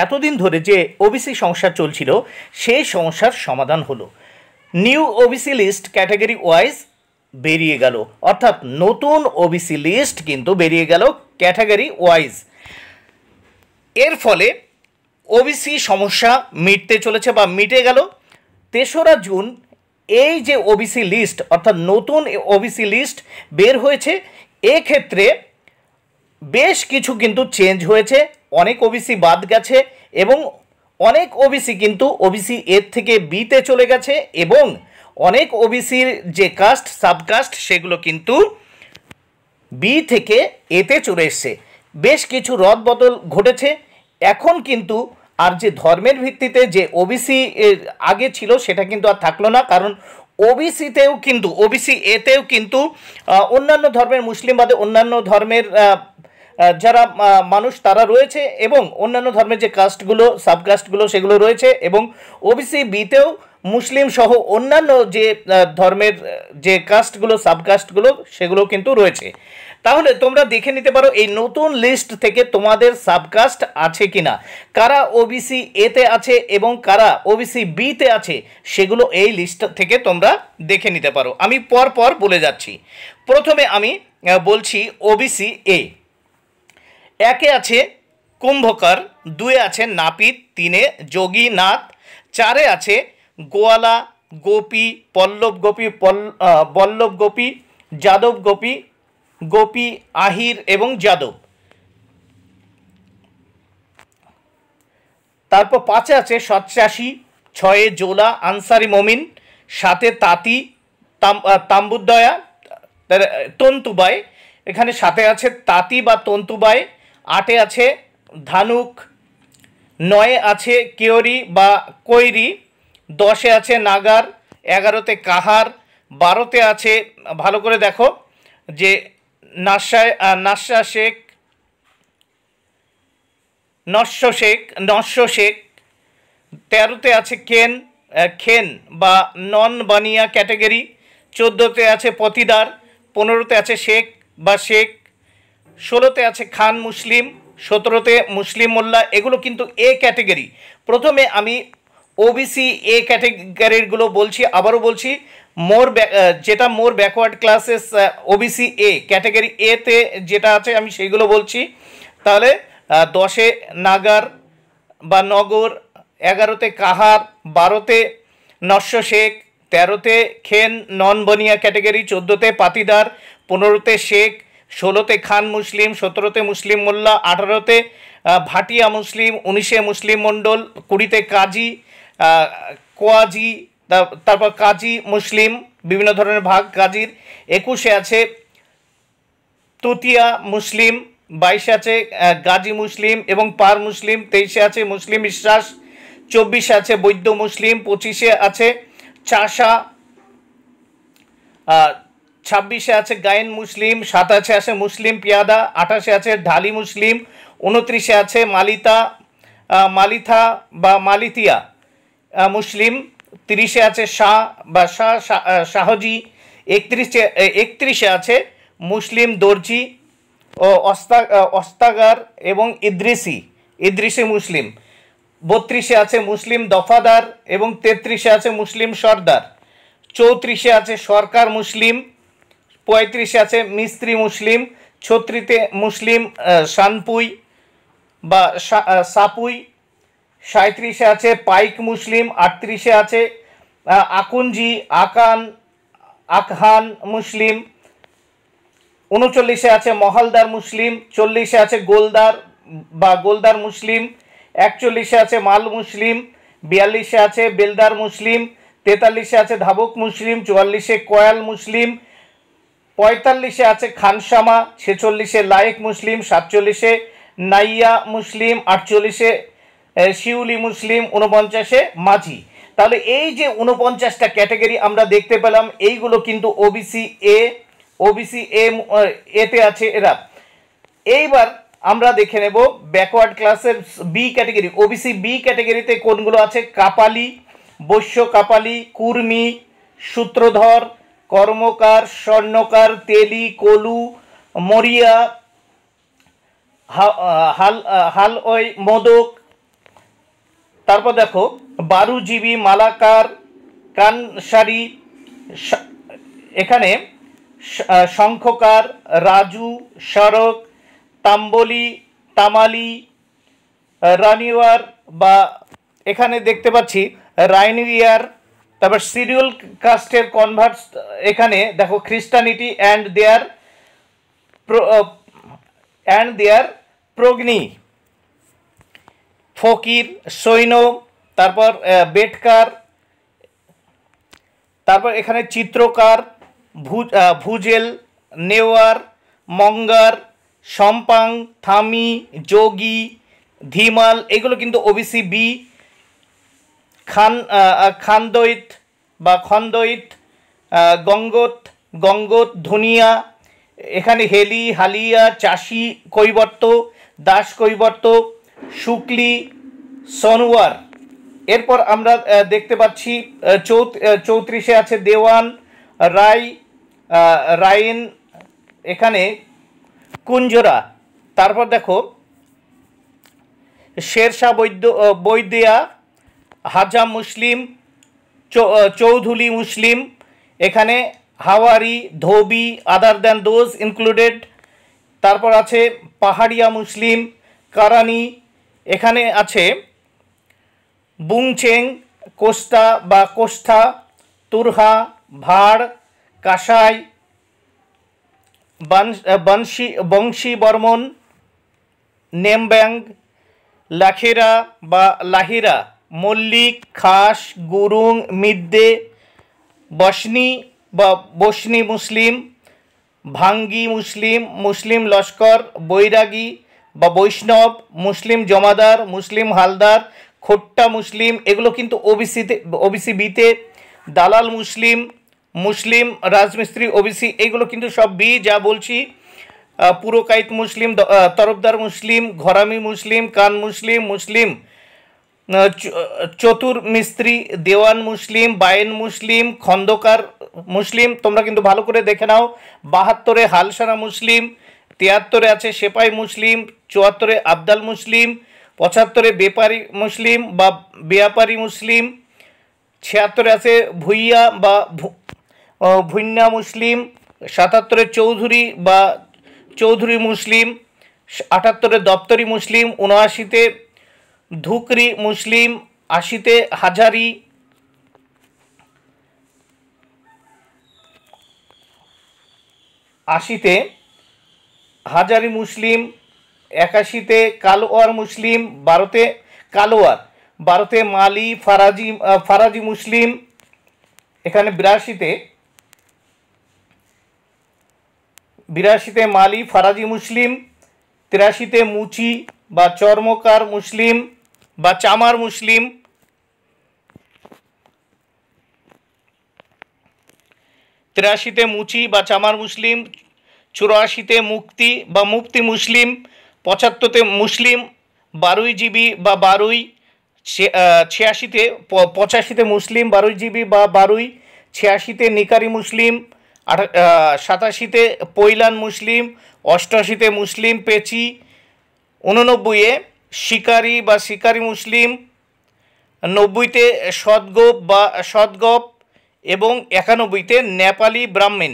এতদিন ধরে যে ওবিসি সমস্যা চলছিল সেই সমস্যার সমাধান হলো। New OBC list category wise বেরিয়ে গেল, অর্থাৎ নতুন ওবিসি লিস্ট কিন্তু বেরিয়ে গেল ক্যাটাগরি ওয়াইজ। এর ফলে ওবিসি সমস্যা মিটতে চলেছে বা মিটে গেল। ৩রা জুন এই যে ওবিসি লিস্ট অর্থাৎ নতুন ওবিসি লিস্ট বের হয়েছে, এক্ষেত্রে বেশ কিছু কিন্তু চেঞ্জ হয়েছে, অনেক ওবিসি বাদ গেছে এবং অনেক ওবিসি কিন্তু ওবিসি এর থেকে বিতে চলে গেছে এবং অনেক ওবিসির যে কাস্ট সাবকাস্ট সেগুলো কিন্তু বি থেকে এতে চলে এসছে। বেশ কিছু রদবদল ঘটেছে। এখন কিন্তু আর যে ধর্মের ভিত্তিতে যে ওবিসি আগে ছিল সেটা কিন্তু আর থাকলো না, কারণ ওবিসিতেও কিন্তু ওবিসি এতেও কিন্তু অন্যান্য ধর্মের মুসলিম বাদে অন্যান্য ধর্মের যারা মানুষ তারা রয়েছে এবং অন্যান্য ধর্মের যে কাস্টগুলো সাবকাস্টগুলো সেগুলো রয়েছে এবং ওবিসি বিতেও মুসলিম সহ অন্যান্য যে ধর্মের যে কাস্টগুলো সাবকাস্টগুলো সেগুলো কিন্তু রয়েছে। তাহলে তোমরা দেখে নিতে পারো এই নতুন লিস্ট থেকে তোমাদের সাবকাস্ট আছে কিনা, কারা ওবিসি এতে আছে এবং কারা ওবিসি বিতে আছে সেগুলো এই লিস্ট থেকে তোমরা দেখে নিতে পারো। আমি পর পর বলে যাচ্ছি। প্রথমে আমি বলছি ওবিসি এ। একে আছে কুম্ভকার, 2 আছে নাপিত, 3 যোগীনাথ, 4 আছে গোয়ালা, গোপী, পল্লব গোপী, বল্লভ গোপী, যাদব গোপী, গোপী, আহির এবং যাদব। তারপর 5 আছে সৎচাষী, 6 জোলা, আনসারি মমিন, 7 তাঁতি, তাম্বুদয়া, তন্তুবাই, এখানে 7 আছে তাঁতি বা তন্তুবাই, 8 আছে ধানুক, 9 আছে কেয়রি বা কৈরি, 10 আছে নাগার, 11তে কাহার, 12তে আছে ভালো করে দেখো যে নাস্যা শেখ, নস্য শেখ, 13তে আছে খেন বা নন বানিয়া ক্যাটাগরি, 14তে আছে পতিদার, 15তে আছে শেখ বা শেখ, 16তে আছে খান মুসলিম, 17তে মুসলিম মোল্লা। এগুলো কিন্তু এ ক্যাটাগরি। প্রথমে আমি ওবিসি এ ক্যাটাগরিগুলো বলছি, আবারও বলছি, যেটা মোর backward classes OBC A category এতে যেটা আছে আমি সেইগুলো বলছি। তাহলে 10এ নাগার বা নগর, 11তে কাহার, 12তে নস্য শেখ, 13তে খেন নন বনিয়া ক্যাটাগরি, 14তে পাতিদার, 15তে শেখ, 16তে খান মুসলিম, 17তে মুসলিম মোল্লা, 18তে ভাটিয়া মুসলিম, 19এ মুসলিম মণ্ডল, 20তে কাজী, কোয়াজি, তারপর কাজী মুসলিম, বিভিন্ন ধরনের ভাগ কাজীর, 21এ আছে তুতিয়া মুসলিম, 22এ আছে গাজী মুসলিম এবং পার মুসলিম, 23এ আছে মুসলিম বিশ্বাস, 24এ আছে বৈদ্য মুসলিম, 25এ আছে চাষা, 26এ আছে গায়েন মুসলিম, 27এ আছে মুসলিম পিয়াদা, 28এ আছে ঢালি মুসলিম, 29এ আছে মালিথা বা মালিতিয়া মুসলিম, 30এ আছে শাহ বা শাহজি, 31এ আছে মুসলিম দর্জি ও অস্তাগার এবং ইদ্রিসি মুসলিম, 32এ আছে মুসলিম দফাদার এবং 33এ আছে মুসলিম সর্দার, 34এ আছে সরকার মুসলিম, 35এ আছে মিস্ত্রি মুসলিম, 36তে মুসলিম শানপুই বা সাপুই, 37এ আছে পাইক মুসলিম, 38এ আছে আকুঞ্জি আকহান মুসলিম, 39এ আছে মহালদার মুসলিম, 40এ আছে গোলদার বা গোলদার মুসলিম, 41এ আছে মাল মুসলিম, 42এ আছে বেলদার মুসলিম, 43এ আছে ধাবক মুসলিম, 44এ কয়াল মুসলিম, 45এ আছে খানসামা, 46এ লায়েক মুসলিম, 47এ নাইয়া মুসলিম, 48এ শিউলি মুসলিম, 49এ মাঝি। তাহলে এই যে 49টা ক্যাটাগরি আমরা দেখতে পেলাম, এইগুলো কিন্তু ওবিসি এতে আছে এরা। এইবার আমরা দেখে নেব ব্যাকওয়ার্ড ক্লাসের বি ক্যাটাগরি। ওবিসি বি ক্যাটাগরিতে কোনগুলো আছে? কাপালি, বৈশ্য কাপালি, কুর্মি, সূত্রধর, কর্মকার, স্বর্ণকার, তেলি, কলু, মরিয়া, হালওই, মোদক, তারপর দেখো 12 জিবি, মালাকার, কানসারি, এখানে শঙ্খকার, রাজু, সড়ক, তাম্বলি, তামালি, রানিওয়ার বা এখানে দেখতে পাচ্ছি রাইনিয়ার। তারপর সিরিয়াল কাস্টের কনভার্টস, এখানে দেখো খ্রিস্টানিটি অ্যান্ড দেয়ার প্রগ্নি, ফকির, সৈন্য, তারপর বেটকার, তারপর এখানে চিত্রকার, ভুজেল, নেওয়ার, মঙ্গার, সম্পাং, থামি, যোগী, ধিমাল, এগুলো কিন্তু ওবিসি বি। খানদৈত বা খন্দৈত, গঙ্গত, ধুনিয়া, এখানে হেলি, হালিয়া, চাষি কৈবর্ত, দাস কৈবর্ত, শুক্লি, সনোয়ার। এরপর আমরা দেখতে পাচ্ছি 34-এ আছে দেওয়ান, রাইন, এখানে কুঞ্জরা। তারপর দেখো শেরশাহ বৈদ্যা, হাজা মুসলিম, চৌধুরী মুসলিম, এখানে হাওয়ারি, ধোবি, আদার দ্যান দোজ ইনক্লুডেড। তারপর আছে পাহাড়িয়া মুসলিম, কারানি, এখানে আছে বুংচেং, কোস্টা বা কোষ্ঠা, তুরহা, ভাড়, কাসাই, বংশী বর্মন, নেমব্যাং, লাখেরা বা লাহিরা, মল্লিক, খাস, গুরুং, মিদ্দে, বসনি বা বসনি মুসলিম, ভাঙ্গি মুসলিম, মুসলিম লস্কর, বৈরাগী বা বৈষ্ণব, মুসলিম জমাদার, মুসলিম হালদার, খোট্টা মুসলিম, এগুলো কিন্তু ওবিসি বিতে। দালাল মুসলিম, মুসলিম রাজমিস্ত্রি ওবিসি, এগুলো কিন্তু সব বি যা বলছি। পুরকাইত মুসলিম, তরফদার মুসলিম, ঘরামি মুসলিম, কান মুসলিম, মুসলিম চতুর মিস্ত্রি, দেওয়ান মুসলিম, বায়েন মুসলিম, খন্দকার মুসলিম। তোমরা কিন্তু ভালো করে দেখে নাও। 72-এ হালসারা মুসলিম, 73-এ আছে সেপাই মুসলিম, 74-এ আবদাল মুসলিম, 75-এ বেপারি মুসলিম বা বেয়াপারি মুসলিম, 76-এ আছে ভুইয়া বা ভুইন্না মুসলিম, 77-এ চৌধুরী বা চৌধুরী মুসলিম, 78-এ দপ্তরি মুসলিম, 79-তে ধুকরি মুসলিম, 80-তে হাজারি, 80-তে হাজারি মুসলিম, 81-তে কালোয়ার মুসলিম, 12-তে কালোয়ার, 12-তে মালি, ফারাজি মুসলিম, এখানে 82-তে মালি, ফারাজি মুসলিম, 83-তে মুচি বা চর্মকার মুসলিম বা চামার মুসলিম, 83-তে মুচি বা চামার মুসলিম, 84-তে মুক্তি বা মুফতি মুসলিম, 75-তে মুসলিম 12 জিবি বা 12, 85-তে মুসলিম 12 জিবি বা 12, 86-তে নিকারি মুসলিম, 87-তে পৈলান মুসলিম, 88-তে মুসলিম পেচি, 89-এ শিকারি বা শিকারি মুসলিম, 90-তে সদগোপ বা সদগপ এবং 91-তে নেপালি ব্রাহ্মণ।